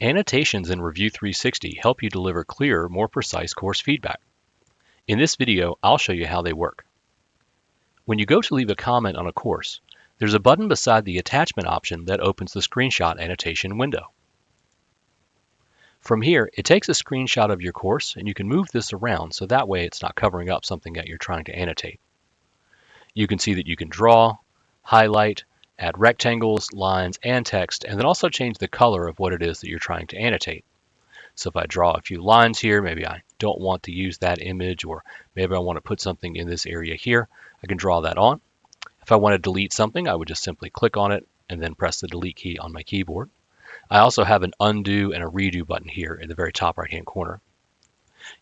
Annotations in Review 360 help you deliver clearer, more precise course feedback. In this video, I'll show you how they work. When you go to leave a comment on a course, there's a button beside the attachment option that opens the screenshot annotation window. From here, it takes a screenshot of your course, and you can move this around so that way it's not covering up something that you're trying to annotate. You can see that you can draw, highlight, add rectangles, lines, and text, and then also change the color of what it is that you're trying to annotate. So if I draw a few lines here, maybe I don't want to use that image, or maybe I want to put something in this area here, I can draw that on. If I want to delete something, I would just simply click on it and then press the delete key on my keyboard. I also have an undo and a redo button here in the very top right-hand corner.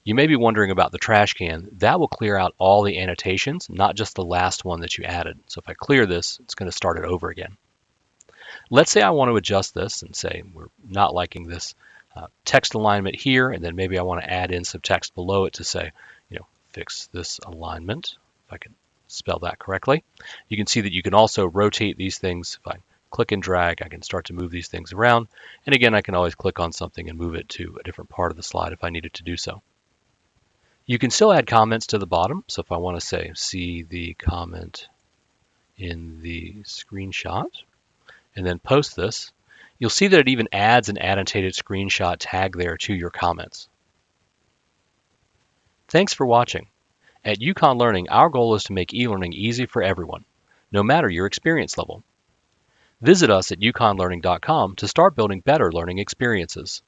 You may be wondering about the trash can. That will clear out all the annotations, not just the last one that you added. So if I clear this, it's going to start it over again. Let's say I want to adjust this and say we're not liking this text alignment here, and then maybe I want to add in some text below it to say, fix this alignment, if I can spell that correctly. You can see that you can also rotate these things. If I click and drag, I can start to move these things around. And again, I can always click on something and move it to a different part of the slide if I needed to do so. You can still add comments to the bottom. So if I want to say, see the comment in the screenshot, and then post this, you'll see that it even adds an annotated screenshot tag there to your comments. Thanks for watching. At UConn Learning, our goal is to make e-learning easy for everyone, no matter your experience level. Visit us at uconnlearning.com to start building better learning experiences.